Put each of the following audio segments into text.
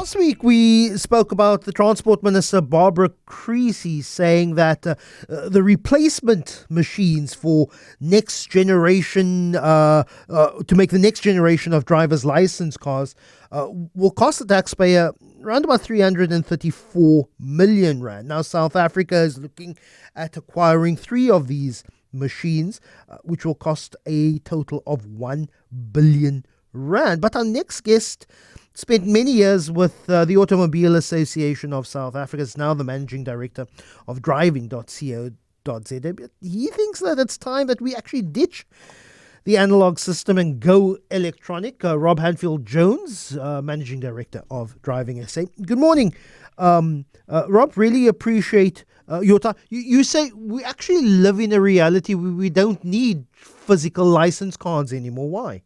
Last week we spoke about the Transport Minister Barbara Creecy saying that the replacement machines for next generation, to make the next generation of driver's license cars, will cost the taxpayer around about 334 million rand. Now, South Africa is looking at acquiring 3 of these machines, which will cost a total of 1 billion rand. But our next guest spent many years with the Automobile Association of South Africa. Is now the managing director of driving.co.za. He thinks that it's time that we actually ditch the analog system and go electronic. Rob Handfield-Jones, managing director of Driving SA. Good morning, Rob. Really appreciate your time. You say we actually live in a reality where we don't need physical license cards anymore. Why?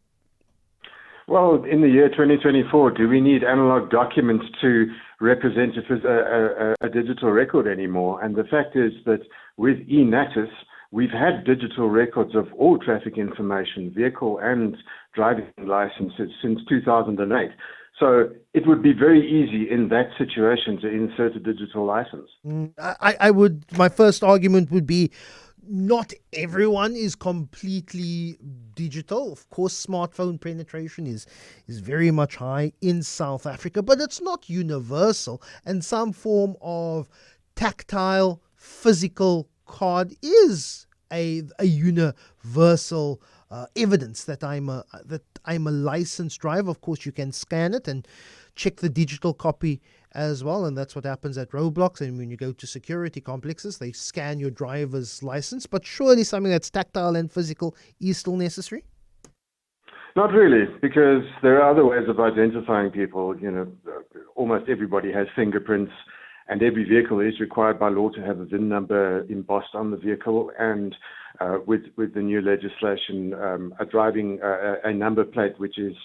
Well, in the year 2024, do we need analog documents to represent a digital record anymore? And the fact is that with eNatus, we've had digital records of all traffic information, vehicle and driving licenses since 2008. So it would be very easy in that situation to insert a digital license. My first argument would be not everyone is completely digital. Of course, smartphone penetration is very much high in South Africa, but it's not universal. And some form of tactile, physical card is a universal evidence that I'm a licensed driver. Of course, you can scan it and check the digital copy as well, and that's what happens at roadblocks. And when you go to security complexes, they scan your driver's license. But surely something that's tactile and physical is still necessary? Not really, because there are other ways of identifying people. Almost everybody has fingerprints, and every vehicle is required by law to have a VIN number embossed on the vehicle. And with the new legislation, a number plate which is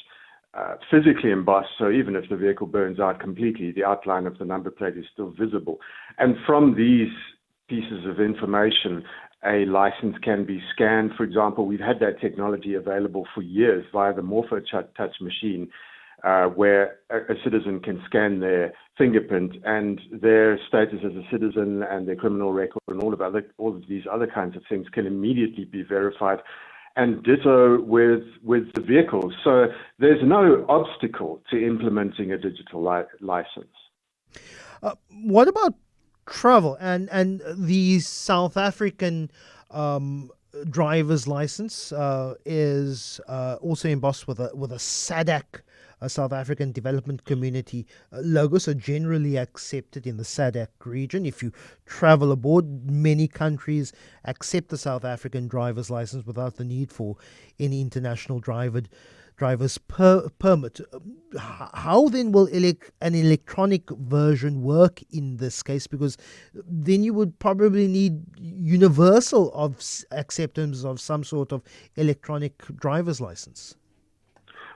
physically embossed, so even if the vehicle burns out completely, the outline of the number plate is still visible. And from these pieces of information, a license can be scanned. For example, we've had that technology available for years via the Morpho Touch machine, where a citizen can scan their fingerprint and their status as a citizen and their criminal record and all of these other kinds of things can immediately be verified. And ditto with the vehicles. So there's no obstacle to implementing a digital license. What about travel and the South African driver's license is also embossed with a SADC, a South African Development Community logo, so generally accepted in the SADC region. If you travel aboard, many countries accept the South African driver's license without the need for any international driver's permit. How then will an electronic version work in this case? Because then you would probably need universal acceptance of some sort of electronic driver's license.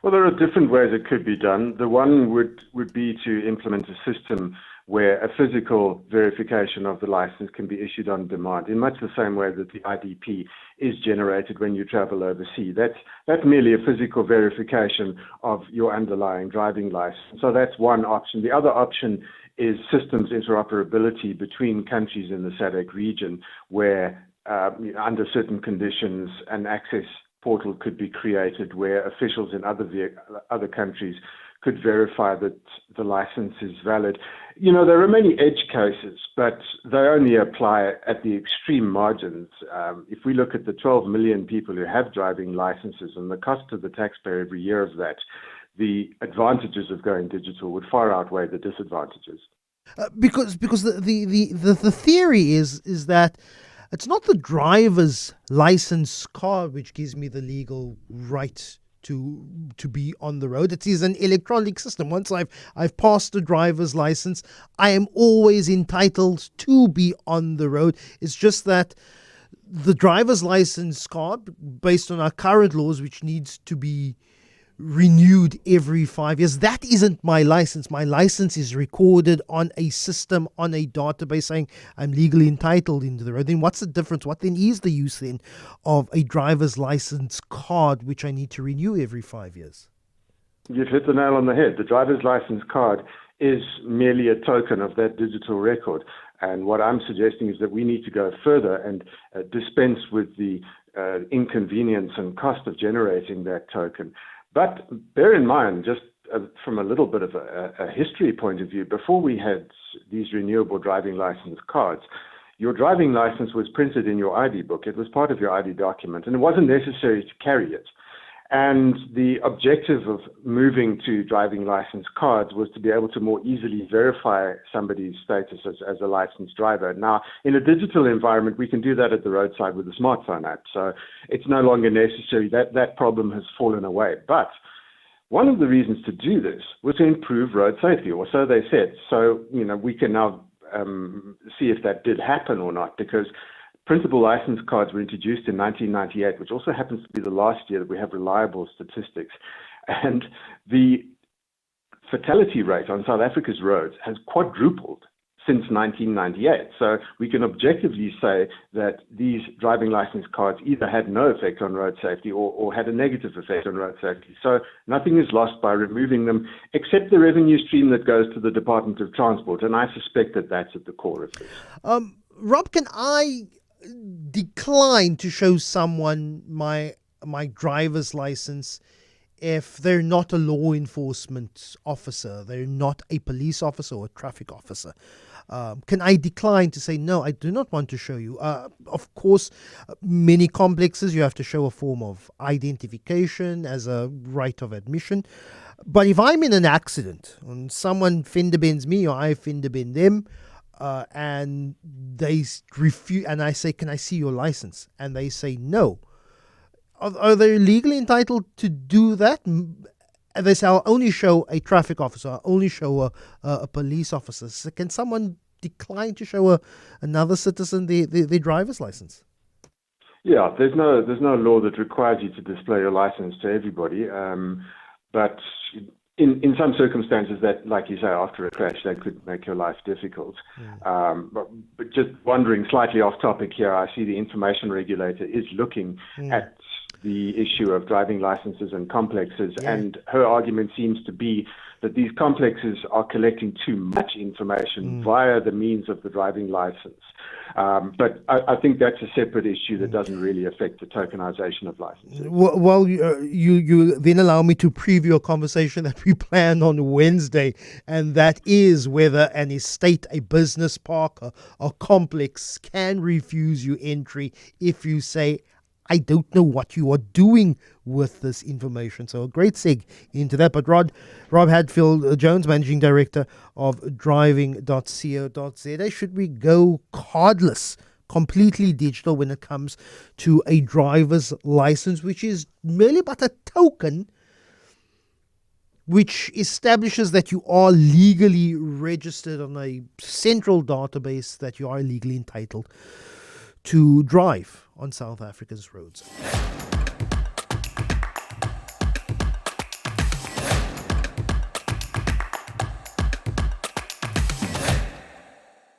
Well, there are different ways it could be done. The one would be to implement a system where a physical verification of the license can be issued on demand, in much the same way that the IDP is generated when you travel overseas. That's merely a physical verification of your underlying driving license. So that's one option. The other option is systems interoperability between countries in the SADC region, where under certain conditions an access portal could be created where officials in other countries could verify that the license is valid. There are many edge cases, but they only apply at the extreme margins. If we look at the 12 million people who have driving licenses and the cost to the taxpayer every year of that, the advantages of going digital would far outweigh the disadvantages. Because the theory is that it's not the driver's license card which gives me the legal right to be on the road. It is an electronic system. Once I've passed the driver's license, I am always entitled to be on the road. It's just that the driver's license card, based on our current laws, which needs to be renewed every 5 years. That isn't my license. My license is recorded on a system, on a database saying I'm legally entitled into the road. Then what's the difference? What then is the use then of a driver's license card which I need to renew every 5 years? You've hit the nail on the head. The driver's license card is merely a token of that digital record. And what I'm suggesting is that we need to go further and dispense with the inconvenience and cost of generating that token. But bear in mind, just from a little bit of a history point of view, before we had these renewable driving license cards, your driving license was printed in your ID book. It was part of your ID document, and it wasn't necessary to carry it. And the objective of moving to driving license cards was to be able to more easily verify somebody's status as a licensed driver. Now, in a digital environment, we can do that at the roadside with a smartphone app. So it's no longer necessary. That problem has fallen away. But one of the reasons to do this was to improve road safety, or so they said. So, we can now see if that did happen or not, because printable license cards were introduced in 1998, which also happens to be the last year that we have reliable statistics. And the fatality rate on South Africa's roads has quadrupled since 1998. So we can objectively say that these driving license cards either had no effect on road safety or had a negative effect on road safety. So nothing is lost by removing them, except the revenue stream that goes to the Department of Transport. And I suspect that that's at the core of this. Rob, can I decline to show someone my driver's license if they're not a law enforcement officer, they're not a police officer or a traffic officer? Can I decline to say, no, I do not want to show you? Of course, many complexes, you have to show a form of identification as a right of admission. But if I'm in an accident and someone fender bends me or I fender bend them, and they refuse, and I say, can I see your license? And they say no. Are they legally entitled to do that? And they say, I'll only show a traffic officer, I'll only show a police officer. So can someone decline to show another citizen the driver's license? Yeah, there's no law that requires you to display your license to everybody. But in some circumstances that, like you say, after a crash, that could make your life difficult. But just wondering, slightly off topic here, I see the information regulator is looking at the issue of driving licenses and complexes, and her argument seems to be that these complexes are collecting too much information via the means of the driving license. But I think that's a separate issue that doesn't really affect the tokenization of licenses. Well, you then allow me to preview a conversation that we plan on Wednesday, and that is whether an estate, a business park, a complex can refuse you entry if you say, I don't know what you are doing with this information. So a great seg into that. But Rob Handfield-Jones, Managing Director of driving.co.za, should we go cardless, completely digital when it comes to a driver's license, which is merely but a token which establishes that you are legally registered on a central database, that you are legally entitled to drive on South Africa's roads?